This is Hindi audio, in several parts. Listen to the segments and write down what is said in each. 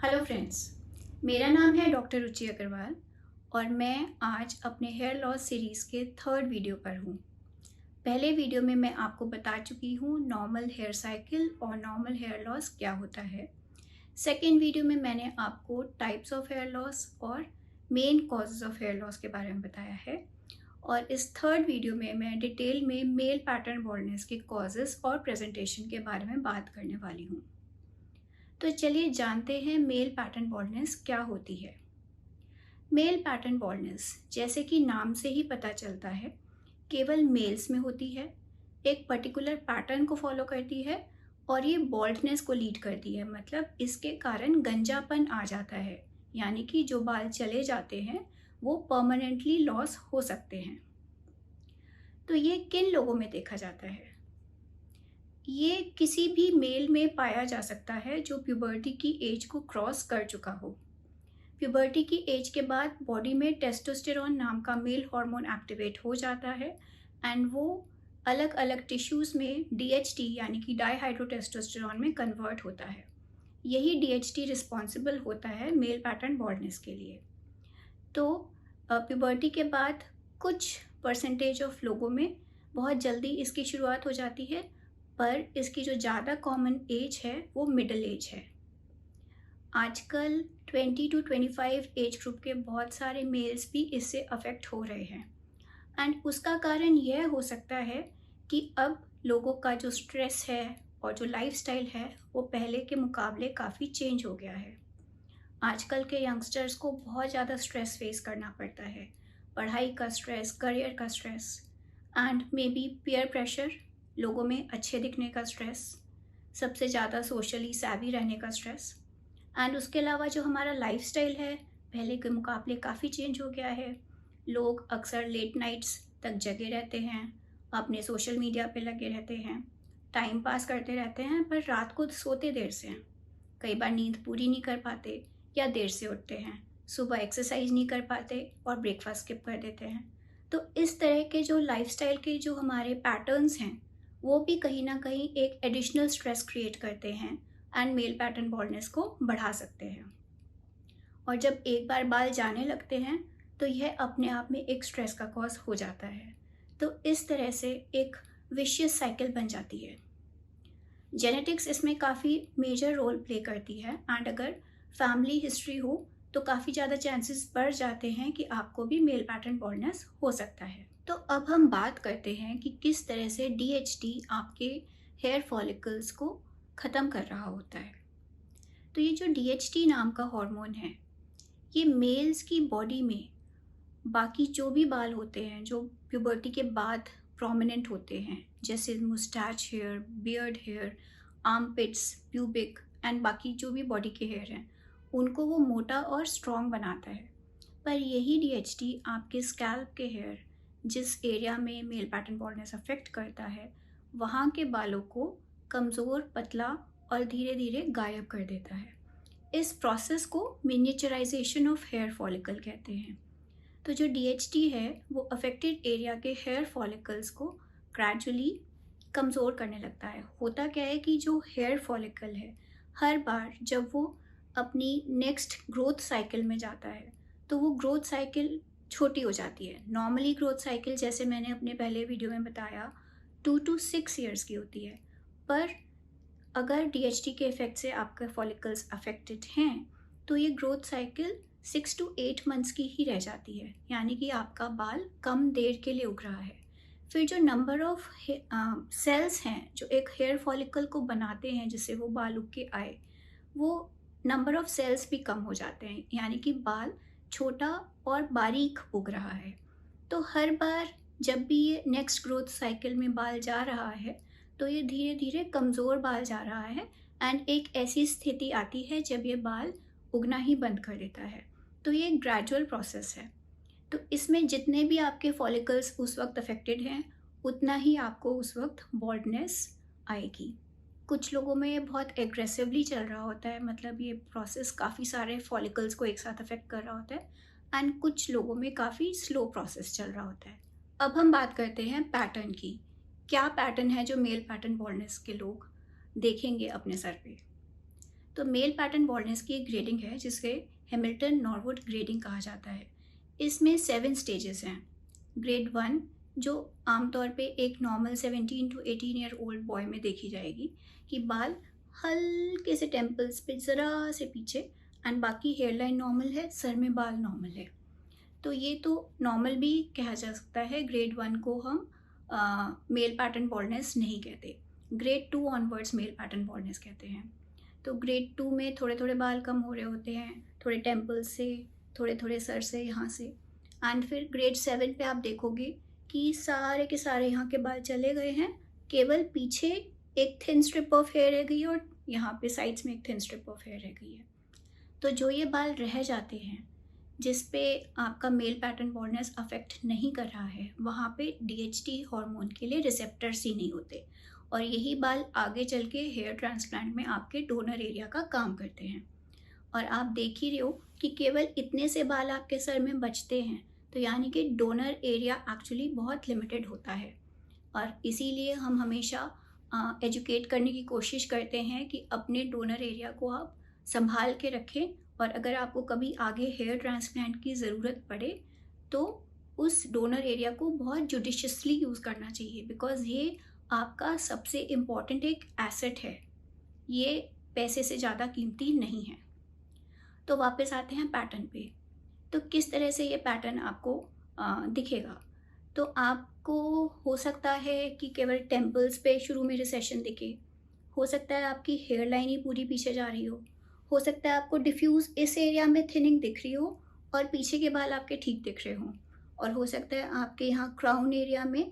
हेलो फ्रेंड्स, मेरा नाम है डॉक्टर रुचि अग्रवाल और मैं आज अपने हेयर लॉस सीरीज़ के थर्ड वीडियो पर हूँ। पहले वीडियो में मैं आपको बता चुकी हूँ नॉर्मल हेयर साइकिल और नॉर्मल हेयर लॉस क्या होता है। सेकेंड वीडियो में मैंने आपको टाइप्स ऑफ हेयर लॉस और main causes of hair loss के बारे में बताया है। और इस थर्ड वीडियो में मैं डिटेल में मेल पैटर्न बॉल्डनेस के कॉजेज़ और प्रेजेंटेशन के बारे में बात करने वाली हूँ। तो चलिए जानते हैं मेल पैटर्न बॉल्डनेस क्या होती है। मेल पैटर्न बॉल्डनेस जैसे कि नाम से ही पता चलता है केवल मेल्स में होती है, एक पर्टिकुलर पैटर्न को फॉलो करती है और ये बॉल्डनेस को लीड करती है। मतलब इसके कारण गंजापन आ जाता है, यानी कि जो बाल चले जाते हैं वो परमानेंटली लॉस हो सकते हैं। तो ये किन लोगों में देखा जाता है? ये किसी भी मेल में पाया जा सकता है जो प्यूबर्टी की एज को क्रॉस कर चुका हो। प्यूबर्टी की एज के बाद बॉडी में टेस्टोस्टेरोन नाम का मेल हार्मोन एक्टिवेट हो जाता है एंड वो अलग अलग टिश्यूज़ में डीएचटी यानी कि डाईहाइड्रोटेस्टोस्टेरोन में कन्वर्ट होता है। यही डीएचटी रिस्पॉन्सिबल होता है मेल पैटर्न बॉल्डनेस के लिए। तो प्यूबर्टी के बाद कुछ परसेंटेज ऑफ लोगों में बहुत जल्दी इसकी शुरुआत हो जाती है, पर इसकी जो ज़्यादा कॉमन एज है वो मिडिल एज है। आजकल 20 टू 25 एज ग्रुप के बहुत सारे मेल्स भी इससे अफेक्ट हो रहे हैं एंड उसका कारण यह हो सकता है कि अब लोगों का जो स्ट्रेस है और जो लाइफस्टाइल है वो पहले के मुकाबले काफ़ी चेंज हो गया है। आजकल के यंगस्टर्स को बहुत ज़्यादा स्ट्रेस फेस करना पड़ता है, पढ़ाई का स्ट्रेस, करियर का stress and may be peer pressure, लोगों में अच्छे दिखने का स्ट्रेस, सबसे ज़्यादा सोशली सैवी रहने का स्ट्रेस एंड उसके अलावा जो हमारा लाइफस्टाइल है पहले के मुकाबले काफ़ी चेंज हो गया है। लोग अक्सर लेट नाइट्स तक जगे रहते हैं, अपने सोशल मीडिया पे लगे रहते हैं, टाइम पास करते रहते हैं, पर रात को सोते देर से हैं। कई बार नींद पूरी नहीं कर पाते या देर से उठते हैं, सुबह एक्सरसाइज नहीं कर पाते और ब्रेकफास्ट स्किप कर देते हैं। तो इस तरह के जो लाइफस्टाइल के जो हमारे पैटर्न्स हैं वो भी कहीं ना कहीं एक एडिशनल स्ट्रेस क्रिएट करते हैं एंड मेल पैटर्न बॉल्डनेस को बढ़ा सकते हैं। और जब एक बार बाल जाने लगते हैं तो यह अपने आप में एक स्ट्रेस का कॉज हो जाता है। तो इस तरह से एक विशियस साइकिल बन जाती है। जेनेटिक्स इसमें काफ़ी मेजर रोल प्ले करती है एंड अगर फैमिली हिस्ट्री हो तो काफ़ी ज़्यादा चांसेस बढ़ जाते हैं कि आपको भी मेल पैटर्न बॉल्डनेस हो सकता है। तो अब हम बात करते हैं कि किस तरह से डीएचटी आपके हेयर फॉलिकल्स को ख़त्म कर रहा होता है। तो ये जो डीएचटी नाम का हार्मोन है ये मेल्स की बॉडी में बाकी जो भी बाल होते हैं जो प्यूबर्टी के बाद प्रोमिनेंट होते हैं, जैसे moustache hair, beard hair, armpits, pubic and बाकी जो भी बॉडी के हेयर हैं, उनको वो मोटा और स्ट्रॉन्ग बनाता है। पर यही डीएचटी आपके स्कैल्प के हेयर, जिस एरिया में मेल पैटर्न बॉल्डनेस अफेक्ट करता है, वहाँ के बालों को कमज़ोर, पतला और धीरे धीरे गायब कर देता है। इस प्रोसेस को मिनिएचराइजेशन ऑफ हेयर फॉलिकल कहते हैं। तो जो डीएचटी है वो अफेक्टेड एरिया के हेयर फॉलिकल्स को ग्रेजुअली कमज़ोर करने लगता है। होता क्या है कि जो हेयर फॉलिकल है हर बार जब वो अपनी नेक्स्ट ग्रोथ साइकिल में जाता है तो वो ग्रोथ साइकिल छोटी हो जाती है। नॉर्मली ग्रोथ साइकिल जैसे मैंने अपने पहले वीडियो में बताया 2 to 6 ईयर्स की होती है, पर अगर डीएचटी के इफ़ेक्ट से आपके फॉलिकल्स अफेक्टेड हैं तो ये ग्रोथ साइकिल 6 to 8 मंथ्स की ही रह जाती है, यानी कि आपका बाल कम देर के लिए उग रहा है। फिर जो नंबर ऑफ सेल्स हैं जो एक हेयर फॉलिकल को बनाते हैं जिससे वो बाल उग के आए, वो नंबर ऑफ सेल्स भी कम हो जाते हैं, यानी कि बाल छोटा और बारीक उग रहा है। तो हर बार जब भी ये नेक्स्ट ग्रोथ साइकिल में बाल जा रहा है तो ये धीरे धीरे कमज़ोर बाल जा रहा है एंड एक ऐसी स्थिति आती है जब ये बाल उगना ही बंद कर देता है। तो ये एक ग्रेजुअल प्रोसेस है। तो इसमें जितने भी आपके फॉलिकल्स उस वक्त अफेक्टेड हैं उतना ही आपको उस वक्त बॉल्डनेस आएगी। कुछ लोगों में ये बहुत एग्रेसिवली चल रहा होता है, मतलब ये प्रोसेस काफ़ी सारे फॉलिकल्स को एक साथ अफेक्ट कर रहा होता है एंड कुछ लोगों में काफ़ी स्लो प्रोसेस चल रहा होता है। अब हम बात करते हैं पैटर्न की। क्या पैटर्न है जो मेल पैटर्न बॉल्डनेस के लोग देखेंगे अपने सर पे? तो मेल पैटर्न बॉल्डनेस की एक ग्रेडिंग है जिसे हैमिल्टन नॉरवुड ग्रेडिंग कहा जाता है। इसमें 7 स्टेजेस हैं। ग्रेड 1 जो आमतौर पे एक normal 17 to 18 year old boy में देखी जाएगी कि बाल हल्के से टेम्पल्स पे ज़रा से पीछे एंड बाकी हेयरलाइन नॉर्मल है, सर में बाल नॉर्मल है। तो ये तो नॉर्मल भी कहा जा सकता है। ग्रेड 1 को हम मेल पैटर्न बॉल्डनेस नहीं कहते। Grade 2 onwards male pattern baldness कहते हैं। तो ग्रेड 2 में थोड़े थोड़े बाल कम हो रहे होते हैं, थोड़े टेम्पल्स से, थोड़े थोड़े सर से, यहाँ से। एंड फिर ग्रेड 7 पे आप देखोगे कि सारे के सारे यहाँ के बाल चले गए हैं, केवल पीछे एक थिन स्ट्रिप ऑफ हेयर रह गई है और यहाँ पे साइड्स में एक थिन स्ट्रिप ऑफ हेयर रह गई है। तो जो ये बाल रह जाते हैं जिस पे आपका मेल पैटर्न बॉल्डनेस अफेक्ट नहीं कर रहा है, वहाँ पे DHT हार्मोन के लिए रिसेप्टर्स ही नहीं होते और यही बाल आगे चल के हेयर ट्रांसप्लांट में आपके डोनर एरिया का काम करते हैं। और आप देख ही रहे हो कि केवल इतने से बाल आपके सर में बचते हैं, तो यानी कि डोनर एरिया एक्चुअली बहुत लिमिटेड होता है। और इसीलिए हम हमेशा एजुकेट करने की कोशिश करते हैं कि अपने डोनर एरिया को आप संभाल के रखें और अगर आपको कभी आगे हेयर ट्रांसप्लांट की ज़रूरत पड़े तो उस डोनर एरिया को बहुत जुडिशियसली यूज़ करना चाहिए, बिकॉज़ ये आपका सबसे इम्पॉर्टेंट एक एसेट है, ये पैसे से ज़्यादा कीमती नहीं है। तो वापस आते हैं पैटर्न पे। तो किस तरह से ये पैटर्न आपको दिखेगा? तो आपको हो सकता है कि केवल टेम्पल्स पे शुरू में रिसेशन दिखे, हो सकता है आपकी हेयर लाइन ही पूरी पीछे जा रही हो सकता है आपको डिफ्यूज़ इस एरिया में थिनिंग दिख रही हो और पीछे के बाल आपके ठीक दिख रहे हों, और हो सकता है आपके यहाँ क्राउन एरिया में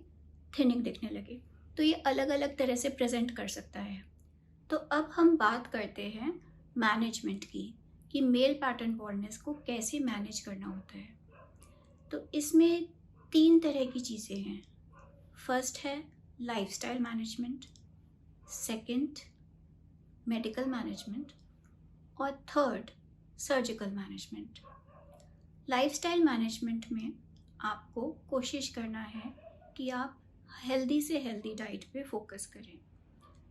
थिनिंग दिखने लगे। तो ये अलग अलग तरह से प्रेजेंट कर सकता है। तो अब हम बात करते हैं मैनेजमेंट की, कि मेल पैटर्न बॉल्डनेस को कैसे मैनेज करना होता है। तो इसमें 3 तरह की चीज़ें हैं। फर्स्ट है lifestyle management, second medical management और third surgical management. Lifestyle management में आपको कोशिश करना है कि आप हेल्दी से हेल्दी डाइट पे फोकस करें,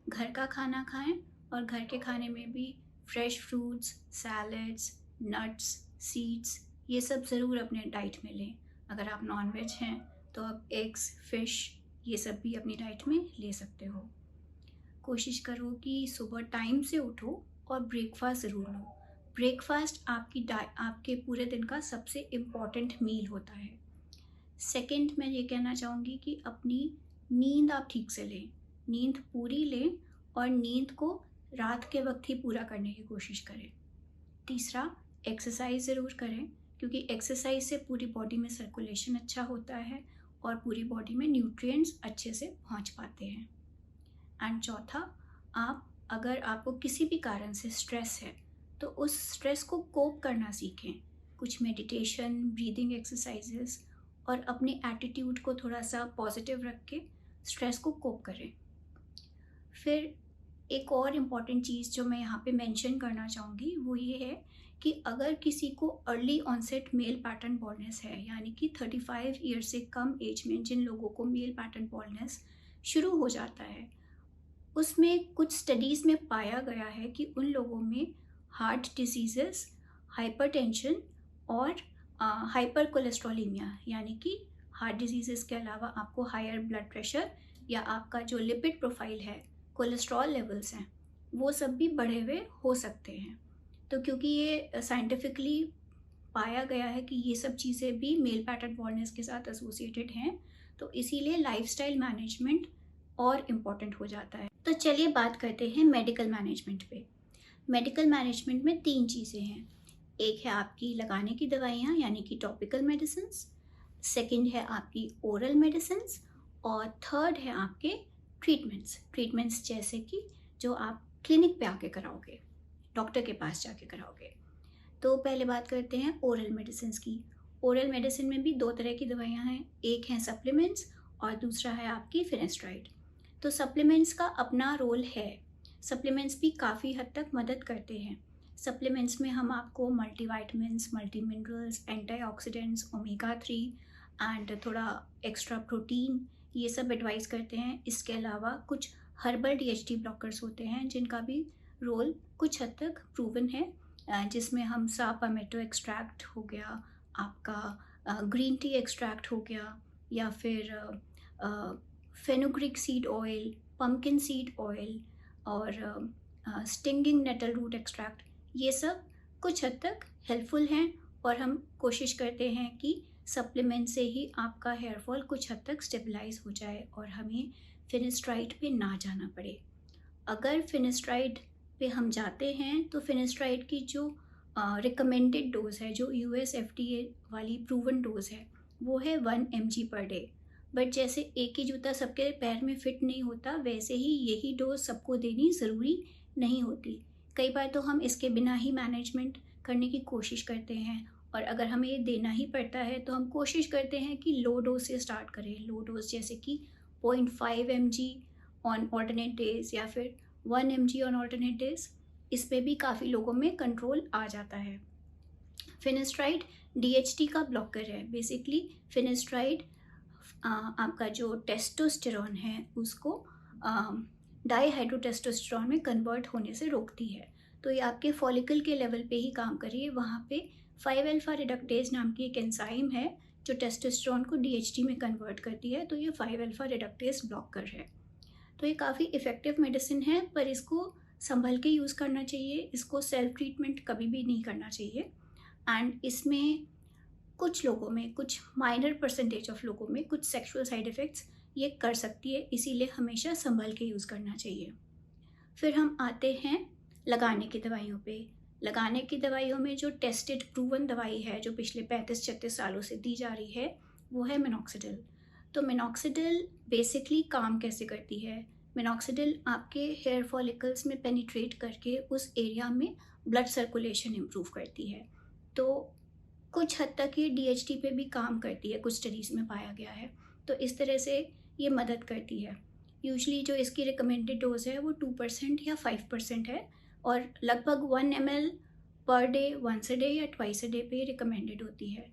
घर का खाना खाएं और घर के खाने में भी fresh fruits, salads, nuts, seeds ये सब ज़रूर अपने डाइट में लें। अगर आप नॉनवेज हैं तो आप एग्स, फिश ये सब भी अपनी डाइट में ले सकते हो। कोशिश करो कि सुबह टाइम से उठो और ब्रेकफास्ट ज़रूर लो। ब्रेकफास्ट आपके पूरे दिन का सबसे इम्पॉर्टेंट मील होता है। सेकंड, मैं ये कहना चाहूँगी कि अपनी नींद आप ठीक से लें, नींद पूरी लें और नींद को रात के वक्त ही पूरा करने की कोशिश करें। तीसरा, एक्सरसाइज ज़रूर करें, क्योंकि एक्सरसाइज से पूरी बॉडी में सर्कुलेशन अच्छा होता है और पूरी बॉडी में न्यूट्रिएंट्स अच्छे से पहुँच पाते हैं। एंड चौथा, आप अगर आपको किसी भी कारण से स्ट्रेस है तो उस स्ट्रेस को कोप करना सीखें। कुछ मेडिटेशन, ब्रीदिंग एक्सरसाइजेस और अपने एटीट्यूड को थोड़ा सा पॉजिटिव रख के स्ट्रेस को कोप करें। फिर एक और इम्पॉर्टेंट चीज़ जो मैं यहाँ पे मेंशन करना चाहूँगी वो ये है कि अगर किसी को early onset male pattern baldness है, यानी कि 35 ईयर से कम एज में जिन लोगों को मेल पैटर्न बॉल्डनेस शुरू हो जाता है, उसमें कुछ स्टडीज़ में पाया गया है कि उन लोगों में हार्ट डिजीज़ेस, हाइपरटेंशन और हाइपर कोलेस्ट्रोलीमिया, यानी कि हार्ट डिजीज़ेस के अलावा आपको हायर ब्लड प्रेशर या आपका जो लिपिड प्रोफाइल है, कोलेस्ट्रॉल लेवल्स हैं, वो सब भी बढ़े हुए हो सकते हैं। तो क्योंकि ये साइंटिफिकली पाया गया है कि ये सब चीज़ें भी मेल पैटर्न बॉल्डनेस के साथ एसोसिएटेड हैं, तो इसीलिए लाइफस्टाइल मैनेजमेंट और इम्पॉर्टेंट हो जाता है। तो चलिए बात करते हैं मेडिकल मैनेजमेंट पे। मेडिकल मैनेजमेंट में 3 चीज़ें हैं। एक है आपकी लगाने की दवाइयाँ, यानी कि टॉपिकल मेडिसिन्स, सेकंड है आपकी ओरल मेडिसिन्स और थर्ड है आपके ट्रीटमेंट्स जैसे कि जो आप क्लिनिक पे आके कराओगे, डॉक्टर के पास जाके कराओगे। तो पहले बात करते हैं ओरल मेडिसिन्स की। ओरल मेडिसिन में भी 2 तरह की दवाइयाँ हैं, एक हैं सप्लीमेंट्स और दूसरा है आपकी फिनेस्ट्राइड। तो सप्लीमेंट्स का अपना रोल है, सप्लीमेंट्स भी काफ़ी हद तक मदद करते हैं। सप्लीमेंट्स में हम आपको multivitamins, multi minerals, antioxidants, omega 3 and थोड़ा एक्स्ट्रा प्रोटीन ये सब एडवाइस करते हैं। इसके अलावा कुछ हर्बल DHT ब्लॉकर्स होते हैं जिनका भी रोल कुछ हद तक प्रूवन है, जिसमें हम सापामेटो एक्सट्रैक्ट हो गया, आपका ग्रीन टी एक्सट्रैक्ट हो गया, या फिर fenugreek seed oil, pumpkin seed oil और स्टिंगिंग नेटल रूट एक्सट्रैक्ट, ये सब कुछ हद तक हेल्पफुल हैं और हम कोशिश करते हैं कि सप्लीमेंट से ही आपका हेयर फॉल कुछ हद तक स्टेबलाइज हो जाए और हमें फिनेस्ट्राइड पे ना जाना पड़े। अगर फिनेस्ट्राइड पे हम जाते हैं तो फिनेस्ट्राइड की जो रिकमेंडेड डोज है, जो यूएस एफडीए वाली प्रूवन डोज है, वो है 1 mg पर डे। बट जैसे एक ही जूता सबके पैर में फिट नहीं होता, वैसे ही यही डोज सबको देनी ज़रूरी नहीं होती। कई बार तो हम इसके बिना ही मैनेजमेंट करने की कोशिश करते हैं, और अगर हमें ये देना ही पड़ता है तो हम कोशिश करते हैं कि लो डोज से स्टार्ट करें। लो डोज जैसे कि 0.5 mg ऑन ऑल्टरनेट डेज या फिर 1 mg ऑन ऑल्टरनेट डेज। इस पे भी काफ़ी लोगों में कंट्रोल आ जाता है। फिनेस्ट्राइड DHT का ब्लॉकर है। बेसिकली फिनेस्ट्राइड आपका जो टेस्टोस्टेरॉन है उसको डाईहाइड्रोटेस्टोस्टेरॉन में कन्वर्ट होने से रोकती है। तो ये आपके फॉलिकल के लेवल पे ही काम करिए। वहाँ पे 5-अल्फा रिडक्टेज नाम की एक एंजाइम है जो टेस्टोस्टेरॉन को DHT में कन्वर्ट करती है, तो ये 5-अल्फा रिडक्टेज ब्लॉकर है। तो ये काफ़ी इफ़ेक्टिव मेडिसिन है, पर इसको संभल के यूज़ करना चाहिए। इसको सेल्फ ट्रीटमेंट कभी भी नहीं करना चाहिए। एंड इसमें कुछ लोगों में, कुछ माइनर परसेंटेज ऑफ लोगों में कुछ सेक्सुअल साइड इफ़ेक्ट्स ये कर सकती है, इसीलिए हमेशा संभल के यूज़ करना चाहिए। फिर हम आते हैं लगाने की दवाइयों पे। लगाने की दवाइयों में जो टेस्टेड प्रूवन दवाई है, जो पिछले 35-36 सालों से दी जा रही है, वो है मिनॉक्सिडिल। तो मिनॉक्सिडिल बेसिकली काम कैसे करती है? मिनॉक्सिडिल आपके हेयर फॉलिकल्स में पेनिट्रेट करके उस एरिया में ब्लड सर्कुलेशन इम्प्रूव करती है। तो कुछ हद तक ये DHT पे भी काम करती है, कुछ स्टडीज़ में पाया गया है। तो इस तरह से ये मदद करती है। यूजली जो इसकी रिकमेंडेड डोज है वो 2% या 5% है, और लगभग 1 ml per day, once a day या ट्वाइस अ डे पे रिकमेंडेड होती है।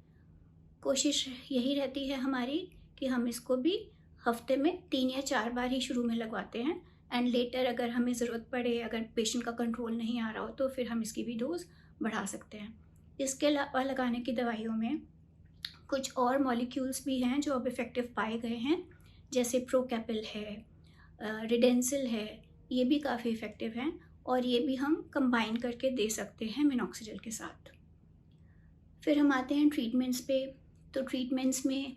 कोशिश यही रहती है हमारी कि हम इसको भी हफ्ते में 3 या 4 बार ही शुरू में लगवाते हैं, एंड लेटर अगर हमें ज़रूरत पड़े, अगर पेशेंट का कंट्रोल नहीं आ रहा हो, तो फिर हम इसकी भी डोज बढ़ा सकते हैं। इसके अलावा लगाने की दवाइयों में कुछ और मॉलिक्यूल्स भी हैं जो अब इफ़ेक्टिव पाए गए हैं, जैसे प्रोकैपिल है, रिडेंसिल है, ये भी काफ़ी इफ़ेक्टिव हैं और ये भी हम कंबाइन करके दे सकते हैं मिनॉक्सिडिल के साथ। फिर हम आते हैं ट्रीटमेंट्स पे। तो ट्रीटमेंट्स में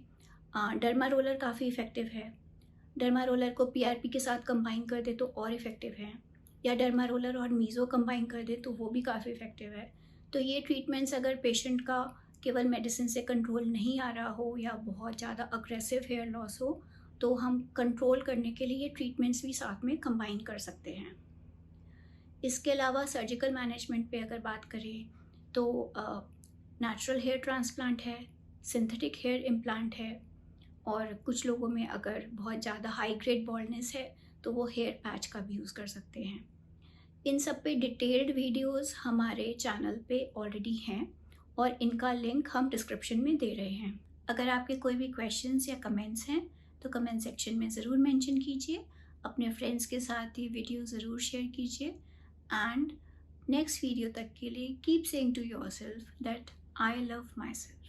डर्मा रोलर काफ़ी इफ़ेक्टिव है। डर्मा रोलर को PRP के साथ कंबाइन कर दे तो और इफ़ेक्टिव है, या डर्मा रोलर और मीज़ो कंबाइन कर दे तो वो भी काफ़ी इफ़ेक्टिव है। तो ये ट्रीटमेंट्स अगर पेशेंट का केवल मेडिसिन से कंट्रोल नहीं आ रहा हो या बहुत ज़्यादा अग्रेसिव हेयर लॉस हो, तो हम कंट्रोल करने के लिए ये ट्रीटमेंट्स भी साथ में कंबाइन कर सकते हैं। इसके अलावा सर्जिकल मैनेजमेंट पे अगर बात करें तो नेचुरल हेयर ट्रांसप्लांट है, सिंथेटिक हेयर इम्प्लांट है, और कुछ लोगों में अगर बहुत ज़्यादा हाई ग्रेड बॉल्डनेस है तो वो हेयर पैच का भी यूज़ कर सकते हैं। इन सब पे डिटेल्ड वीडियोस हमारे चैनल पे ऑलरेडी हैं और इनका लिंक हम डिस्क्रिप्शन में दे रहे हैं। अगर आपके कोई भी क्वेश्चंस या कमेंट्स हैं तो कमेंट सेक्शन में ज़रूर मेंशन कीजिए। अपने फ्रेंड्स के साथ ये वीडियो ज़रूर शेयर कीजिए, एंड नेक्स्ट वीडियो तक के लिए keep saying to yourself that I love my self.